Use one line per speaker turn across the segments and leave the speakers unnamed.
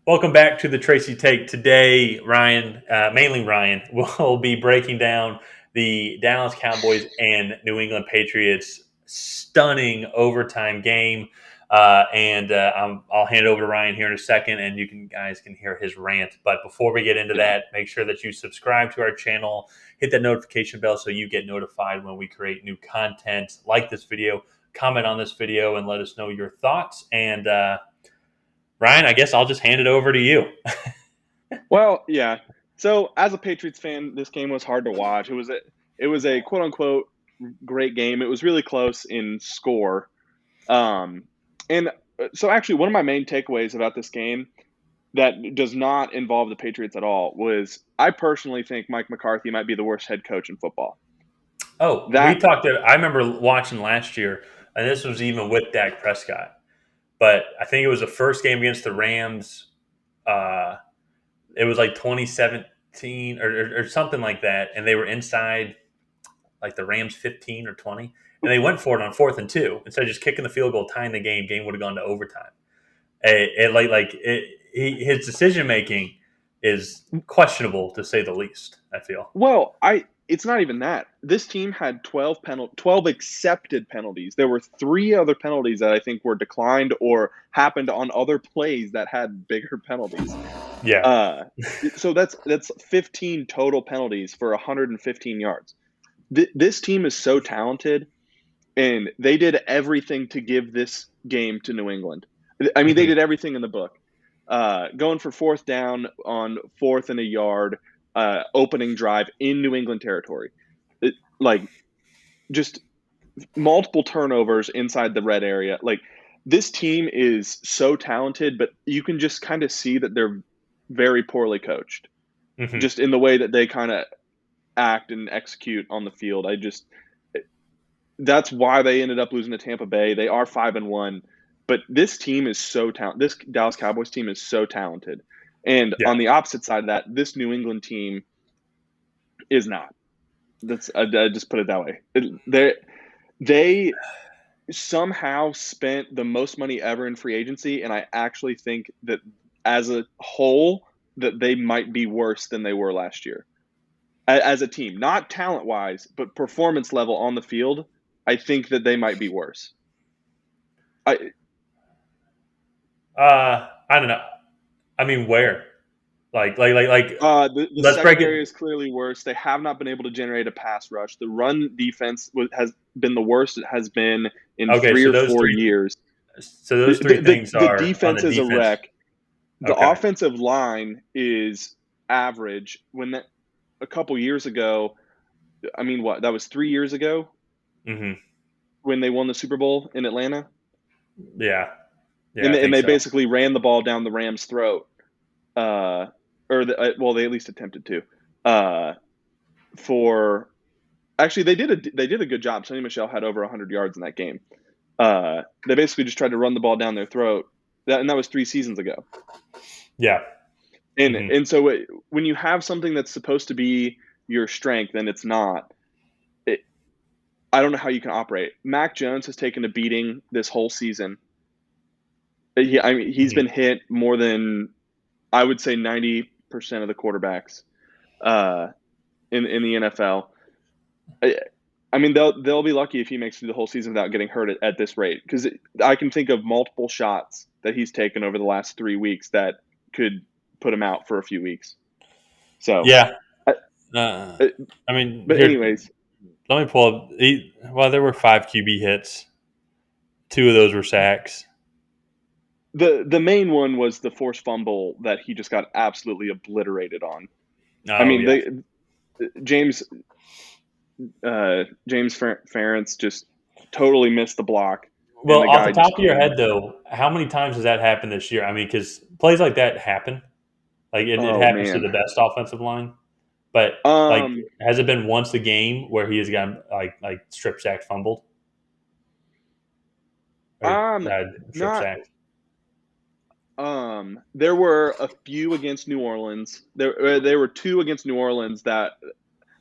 Welcome back to the Tracy Take. Today, Ryan, mainly Ryan, will be breaking down the Dallas Cowboys and New England Patriots stunning overtime game. I'll hand it over to Ryan here in a second, and guys can hear his rant. But before we get into that, make sure that you subscribe to our channel, hit that notification bell so you get notified when we create new content like this video. Comment on this video and let us know your thoughts. Ryan, I guess I'll just hand it over to you.
Well, yeah. So as a Patriots fan, this game was hard to watch. It was a quote unquote great game. It was really close in score. Um, and actually one of my main takeaways about this game that does not involve the Patriots at all was I personally think Mike McCarthy might be the worst head coach in football.
Oh, we
That
talked. I remember watching last year, and this was even with Dak Prescott. But I think it was the first game against the Rams. Uh, it was like 2017 or something like that, and they were inside like the Rams 15 or 20, and they went for it on 4th and 2 instead of just kicking the field goal, tying the game. Game would have gone to overtime. His decision making is questionable to say the least. I feel.
Well, it's not even that. This team had 12 accepted penalties. There were 3 other penalties that I think were declined or happened on other plays that had bigger penalties.
Yeah.
Uh, so that's 15 total penalties for 115 yards. This team is so talented, and they did everything to give this game to New England. I mean, they
Mhm.
did everything in the book. Going for 4th down on 4th and a yard, opening drive in New England territory. Like, just multiple turnovers inside the red area. Like, this team is so talented, but you can just kind of see that they're very poorly coached,
Mhm.
just in the way that they kind of act and execute on the field. That's why they ended up losing to Tampa Bay. They are 5-1, but this team is so talented. This Dallas Cowboys team is so talented. And
Yeah.
on the opposite side of that, this New England team is not. I just put it that way. They somehow spent the most money ever in free agency, and I actually think that as a whole that they might be worse than they were last year as a team, not talent wise, but performance level on the field. I think that they might be worse. I
I don't know. I mean, where? Like.
the
Let's break it.
secondary is clearly worse. They have not been able to generate a pass rush. The run defense has been the worst it has been in
Okay,
3 or 4 years.
so
The,
those three
the,
things
the
are on the
defense is a
defense.
wreck. The
Okay.
offensive line is average. A couple years ago, I mean, what, that was 3 years ago
Hmm.
when they won the Super Bowl in Atlanta,
Yeah. Yeah,
and
I
they, and
think
they
so.
basically ran the ball down the Rams' throat. Uh, well, they at least attempted to. For Actually, they did a good job. Sonny Michel had over 100 yards in that game. They basically just tried to run the ball down their throat. And that was 3 seasons ago.
Yeah.
And
Hmm.
and so when you have something that's supposed to be your strength and it's not, it, I don't know how you can operate. Mac Jones has taken a beating this whole season. I mean, he's
Hmm.
been hit more than, I would say, 90% of the quarterbacks uh, in the NFL. I mean, they'll be lucky if he makes it through the whole season without getting hurt at this rate. Because I can think of multiple shots that he's taken over the last 3 weeks that could put him out for a few weeks. So,
Yeah.
I,
Uh,
I-
I mean,
but
here,
anyways,
let me pull up. Well, there were 5 QB hits. 2 of those were sacks.
the main one was the forced fumble that he just got absolutely obliterated on. I
Oh,
mean,
yeah.
James James Ferentz just totally missed the block, and
Well,
the
off the
guy
top
just
of your
came.
head, though, how many times has that happened this year? I mean, because plays like that happen. Like, it
Oh
happens to
man.
the best offensive line. But, like,
Um.
has it been once a game where he has gotten, like strip sacked, fumbled? Or strip
Not.
sacked?
There were a few against New Orleans. There were 2 against New Orleans that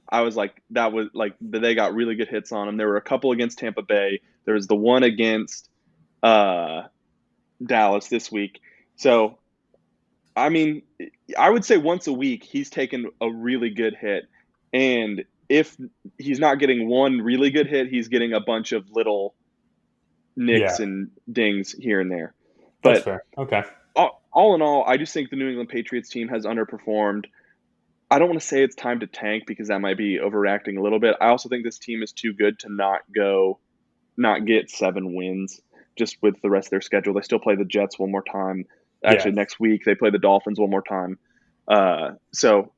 I was like, that was like they got really good hits on them. There were a couple against Tampa Bay. There was the one against uh, Dallas this week. So I mean, I would say once a week he's taken a really good hit, and if he's not getting one really good hit, he's getting a bunch of little nicks
Yeah,
and dings here and there.
that's
But
fair. Okay.
all in all, I just think the New England Patriots team has underperformed. I don't want to say it's time to tank because that might be overreacting a little bit. I also think this team is too good to not get 7 wins just with the rest of their schedule. They still play the Jets one more time.
Yeah.
Actually, next week they play the Dolphins one more time. So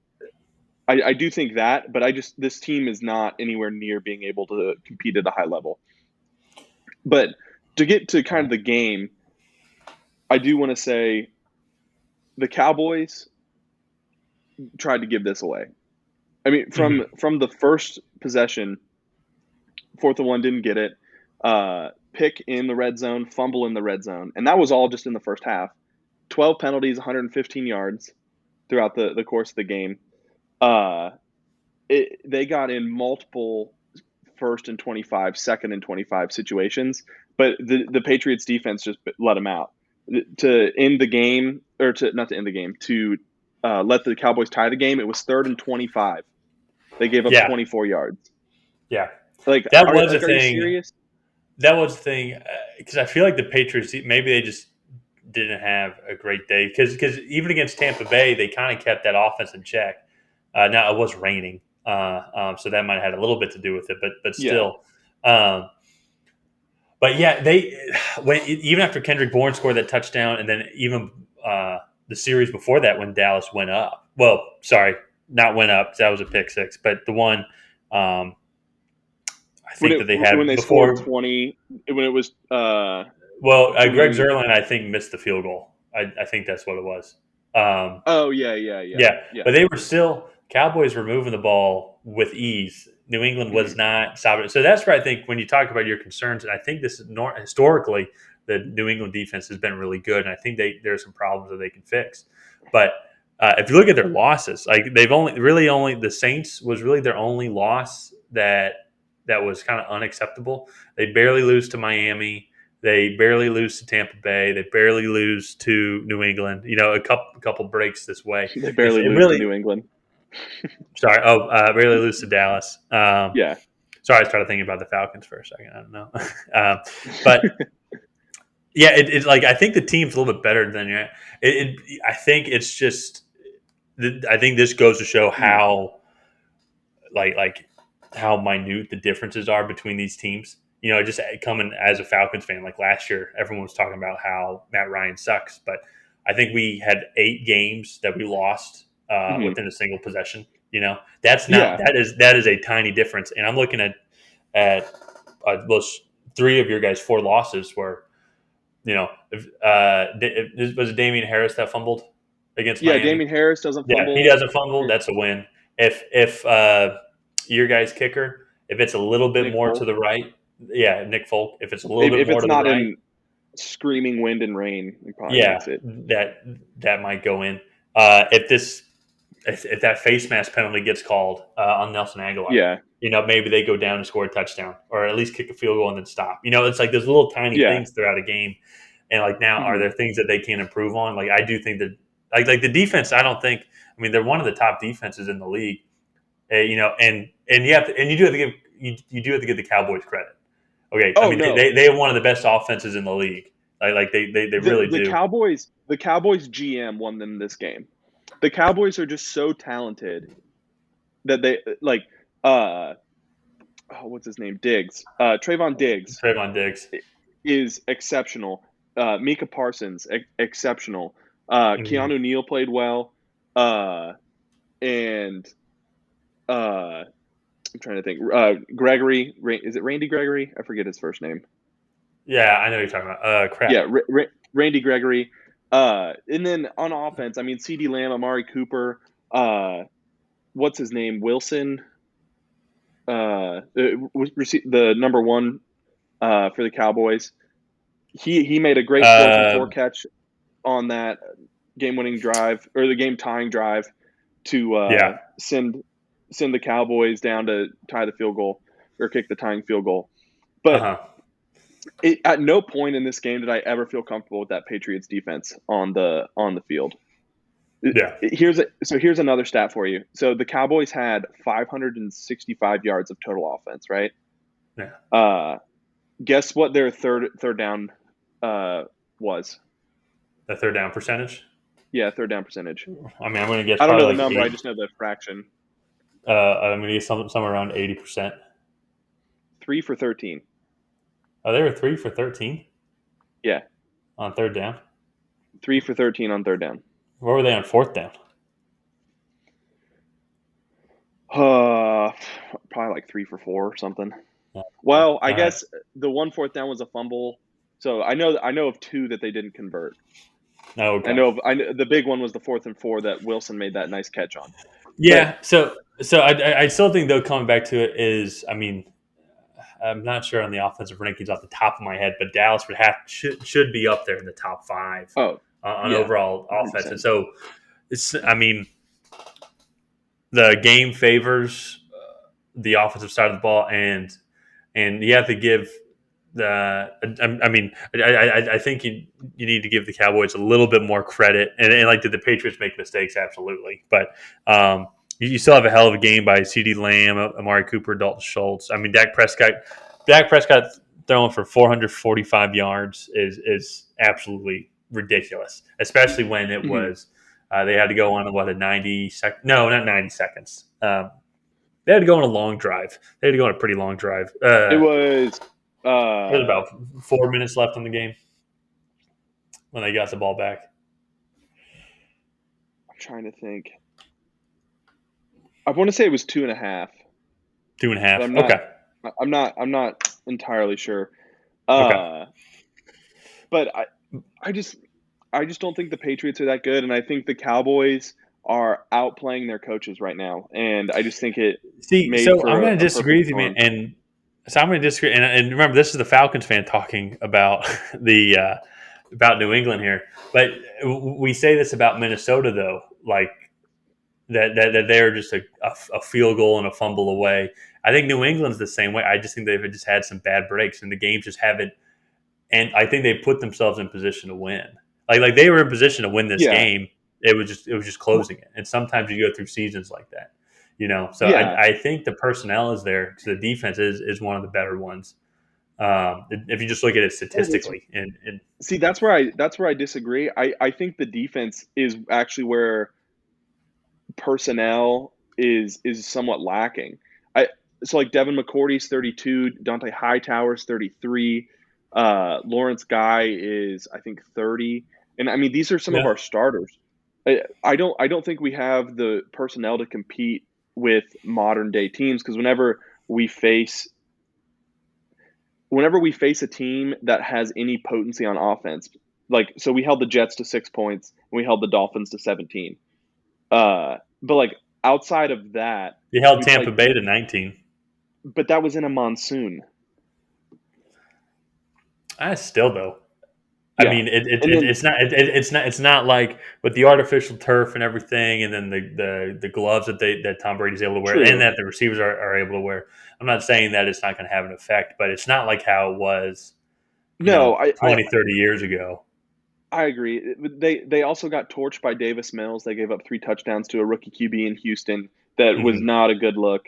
I do think that, but this team is not anywhere near being able to compete at a high level. But to get to kind of the game, I do want to say the Cowboys tried to give this away. I mean,
Mhm.
from the first possession, 4th and 1 didn't get it. Pick in the red zone, fumble in the red zone, and that was all just in the first half. 12 penalties, 115 yards throughout the course of the game. Uh, they got in multiple 1st and 25, 2nd and 25 situations, but the Patriots defense just let them out to end the game, or to not to end the game, to let the Cowboys tie the game. It was 3rd and 25. They gave up
Yeah.
24 yards.
Yeah.
Like,
That was a
are you
thing.
serious?
That was the thing because I feel like the Patriots maybe they just didn't have a great day because even against Tampa Bay they kind of kept that offense in check. Now it was raining, so that might have had a little bit to do with it, but
Yeah.
still. Um, but yeah, they even after Kendrick Bourne scored that touchdown, and then even the series before that when Dallas went up. Well, sorry, not went up 'cause that was a pick six, but the one I think that they
When
had
they scored
before.
20, when it was
Well, Greg
20.
Zerlin, I think, missed the field goal. I think that's what it was. Um,
Oh, yeah.
yeah,
Yeah.
but they were still Cowboys were moving the ball with ease. New England was
Mhm.
not stopping it. So that's where I think when you talk about your concerns, and I think this is historically the New England defense has been really good, and I think there are some problems that they can fix. But if you look at their losses, like they've only the Saints was really their only loss that was kind of unacceptable. They barely lose to Miami. They barely lose to Tampa Bay. They barely lose to New England. You know, a couple breaks this way.
They
It's
barely
it
lose to
really
New England.
sorry. Oh, barely lose to Dallas.
Yeah.
Sorry, I started thinking about the Falcons for a second. I don't know, but yeah, it's like I think the team's a little bit better than you. I think it's just. I think this goes to show
Mhm.
how like how minute the differences are between these teams. You know, just coming as a Falcons fan, like last year, everyone was talking about how Matt Ryan sucks, but I think we had 8 games that we lost
Mhm.
within a single possession. You know, that's not
Yeah.
that is a tiny difference. And I'm looking at those 3 of your guys' 4 losses were, you know, was it Damian Harris that fumbled against
Yeah,
Miami?
Damien Harris doesn't
Yeah, he
fumble.
doesn't fumble. That's a win. If your guy's kicker, if it's a little bit
Nick
more to
Folk.
the right, yeah, Nick Folk. If it's a little bit
If
more
it's
to the
not
right,
in screaming wind and rain, he probably
yeah,
makes it.
that might go in. If that face mask penalty gets called on Nelson Aguilar,
Yeah.
you know, maybe they go down and score a touchdown, or at least kick a field goal and then stop. You know, it's like there's little tiny
Yeah.
things throughout a game, and like now, are
Mhm.
there things that they can improve on? Like I do think that, like the defense, I don't think. I mean, they're one of the top defenses in the league. You know, and you do have to give you do have to give the Cowboys credit. Okay, I
Oh,
mean
no.
they have one of the best offenses in the league. Like they really do.
The Cowboys GM won them this game. The Cowboys are just so talented that they like uh what's his name? Diggs. Trayvon Diggs
Trayvon Diggs.
is exceptional. Mika Parsons, exceptional.
Mhm.
Keanu Neal played well. And I'm trying to think. Gregory, is it Randy Gregory? I forget his first name.
Yeah, I know what you're talking about.
Yeah,
Crap.
Randy Gregory. And then on offense, I mean, C.D. Lamb, Amari Cooper, uh, what's his name? Wilson, the number one for the Cowboys. He made a great 4th and 4
Uh,
catch on that game-winning drive, or the game-tying drive, to
yeah.
send the Cowboys down to tie the field goal or kick the tying field goal.
Uh
But
huh.
at no point in this game did I ever feel comfortable with that Patriots defense on the field.
Yeah.
Here's another stat for you. So the Cowboys had 565 yards of total offense, right?
Yeah.
Uh, guess what their third down was?
The third down percentage.
Yeah, third down percentage.
I mean, I'm going to guess
I don't know the
probably like
number. I
eight.
just know the fraction.
I'm going to guess somewhere around 80%.
3 for 13.
Oh, they were 3 for 13
Yeah,
on third down.
3 for 13 on third down.
What were they on fourth down?
Uh, probably like 3 for 4 or something.
Yeah.
Well, I
All right.
guess the one fourth down was a fumble. So I know of two that they didn't convert.
Oh, okay.
I know the big one was the 4th and 4 that Wilson made that nice catch on. But
Yeah. So I still think though coming back to it is, I mean, I'm not sure on the offensive rankings off the top of my head, but Dallas should be up there in the top five
oh
on
yeah,
overall offense. And
100%.
so it's, I mean, the game favors the offensive side of the ball, and you have to give the. I mean, I think you need to give the Cowboys a little bit more credit, and like did the Patriots make mistakes? Absolutely, but you still have a hell of a game by C.D. Lamb, Amari Cooper, Dalton Schultz. I mean, Dak Prescott throwing for 445 yards is absolutely ridiculous, especially when it
Hmm.
was. They had to go on a 90 second. No, not 90 seconds. They had to go on a long drive. They had to go on a pretty long drive.
It was
There's
uh
about 4 minutes left in the game when they got the ball back.
I'm trying to think. I want to say it was 2.5,
2.5.
but
Okay.
I'm not entirely sure.
Okay.
Uh, but I just I just don't think the Patriots are that good, and I think the Cowboys are outplaying their coaches right now, and I just think it
See,
made
so I'm
for
going to
a
disagree
perfect
with you, man.
storm.
And so I'm going to disagree. And remember, this is the Falcons fan talking about the about New England here. But we say this about Minnesota, though, like that they're just a field goal and a fumble away. I think New England's the same way. I just think they've just had some bad breaks, and the games just haven't. And I think they put themselves in position to win. Like they were in position to win this
Yeah,
game. It was just closing it. And sometimes you go through seasons like that, you know. So
yeah.
I think the personnel is there because the defense is one of the better ones. If you just look at it
It's
statistically, and
See, that's where I disagree. I think the defense is actually where personnel is somewhat lacking. I So like Devin McCourty's 32, Dante Hightower's 33, Lawrence Guy is I think 30, and I mean these are some of
yeah,
our starters. I don't think we have the personnel to compete with modern day teams because whenever we face a team that has any potency on offense, like so we held the Jets to 6 points and we held the Dolphins to 17. But like outside of that,
you held
we
Tampa
played,
Bay to 19.
but that was in a monsoon.
I still though. I
Yeah,
mean,
and then
it's not like with the artificial turf and everything, and then the gloves that Tom Brady's able to wear, and
true.
that the receivers are able to wear. I'm not saying that it's not going to have an effect, but it's not like how it was,
No,
20, 30 years ago.
I agree. They also got torched by Davis Mills. They gave up 3 touchdowns to a rookie QB in Houston. That was
Hmm.
not a good look.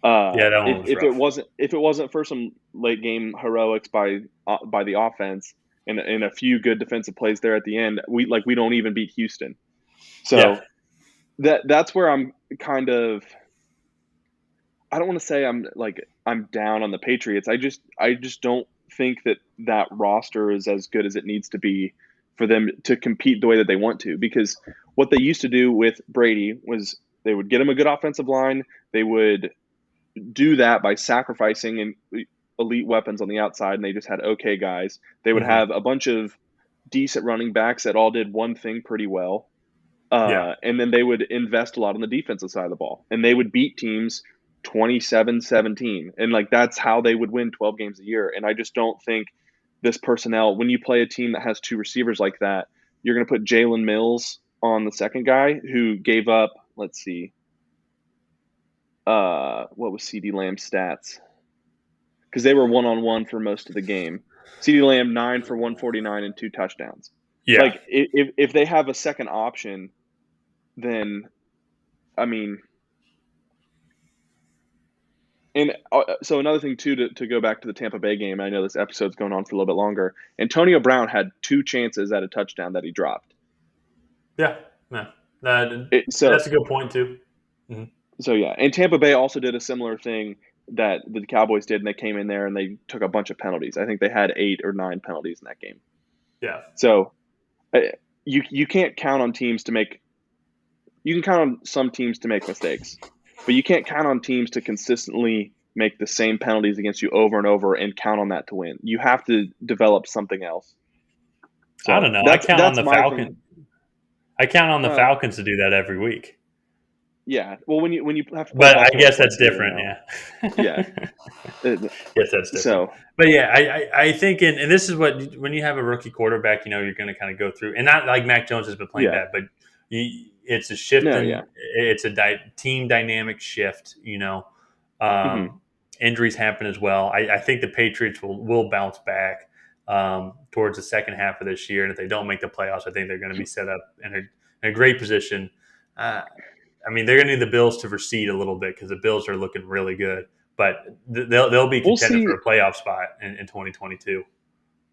Yeah, that one was rough.
If it wasn't for some late game heroics by the offense and a few good defensive plays there at the end, we don't even beat Houston.
Yeah,
So that's where I'm kind of, I don't want to say I'm down on the Patriots. I just don't think that roster is as good as it needs to be for them to compete the way that they want to. Because what they used to do with Brady was they would get him a good offensive line. They would do that by sacrificing elite weapons on the outside, and they just had okay guys. They would
hmm
have a bunch of decent running backs that all did one thing pretty well.
yeah,
And then they would invest a lot on the defensive side of the ball. And they would beat teams 27-17. And like that's how they would win 12 games a year. And I just don't think this personnel, when you play a team that has two receivers like that, you're going to put Jalen Mills on the second guy who gave up, let's see, what was CD Lamb's stats? Because they were one on one for most of the game. CD Lamb 9 for 149 and 2 touchdowns.
yeah.
Like if they have a second option, then I mean, and so another thing too, to go back to the Tampa Bay game. I know this episode's going on for a little bit longer. Antonio Brown had 2 chances at a touchdown that he dropped.
Yeah, yeah. That,
It, so
that's a good point too. Mhm.
so yeah, and Tampa Bay also did a similar thing that the Cowboys did, and they came in there and they took a bunch of penalties. I think they had 8 or 9 penalties in that game.
Yeah,
So you can't count on teams to make. You can count on some teams to make mistakes, but you can't count on teams to consistently make the same penalties against you over and over and count on that to win. You have to develop something else.
I
So
don't know.
that's my thing.
I count on the
Uh,
Falcons to do that every week.
yeah. Well, when you have to play
But I
Buffalo
guess
twice
that's
a year
different.
now,
Yeah.
yeah. Uh,
Yes, that's different.
so
But yeah, I think, and this is what, when you have a rookie quarterback, you're going to kind of go through, and not like Mac Jones has been playing
yeah.
bad, but it's a shift
No.
in,
Yeah.
it's a team dynamic shift.
Hmm.
Injuries happen as well. I think the Patriots will bounce back towards the second half of this year, and if they don't make the playoffs, I think they're going to be set up in a great position. Uh, I mean, they're going to need the Bills to recede a little bit because the Bills are looking really good, but they'll be
We'll
contending for
see.
a playoff spot in 2022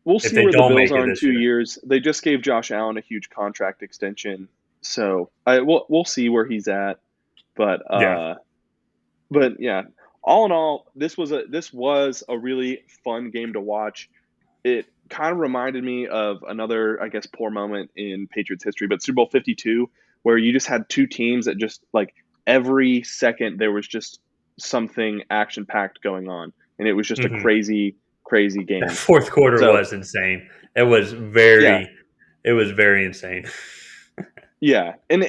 We'll
if
see
they
where the
don't
Bills
make it
are in
this
two
year.
years. They just gave Josh Allen a huge contract extension, so we'll see where he's at. But
Yeah,
but yeah, all in all, this was a really fun game to watch. It kind of reminded me of another, I guess, poor moment in Patriots history, but Super Bowl 52, where you just had two teams that just like every second there was just something action packed going on, and it was just a
hmm
crazy
that
game.
fourth quarter
So
was insane. It was
yeah,
very insane.
yeah, and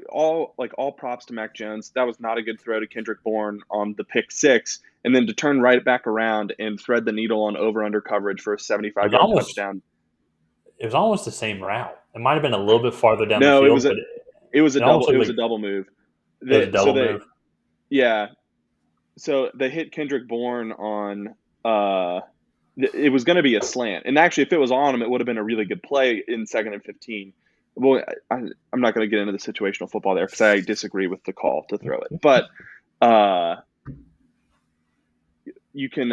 all props to Mac Jones. That was not a good throw to Kendrick Bourne on the pick six, and then to turn right back around and thread the needle on over under coverage for a
It
75
was
yard
almost
touchdown.
it was almost the same route. It might have been a little bit farther down the
No,
field, but it almost
it
looked
was a
like
double move.
it was a
So
double move.
yeah, so they hit Kendrick Bourne on uh it was going to be a slant, and actually if it was on him it would have been a really good play in 2nd and 15. Well, I'm not going to get into the situational football there because I disagree with the call to throw it, but uh you can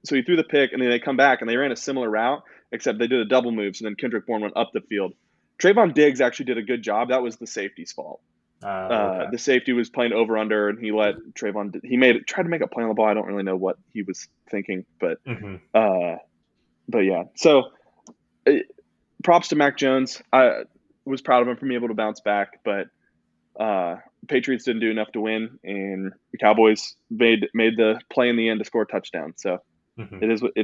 so he threw the pick, and then they come back and they ran a similar route, except they did a double move, so then Kendrick Bourne went up the field. Trayvon Diggs actually did a good job. That was the safety's fault.
Okay.
The safety was playing over under, and he let Trayvon. He tried to make a play on the ball. I don't really know what he was thinking,
hmm
uh, but yeah. So uh, props to Mac Jones. I was proud of him for being able to bounce back, but Patriots didn't do enough to win, and the Cowboys made the play in the end to score a touchdown. So
hmm
it is what it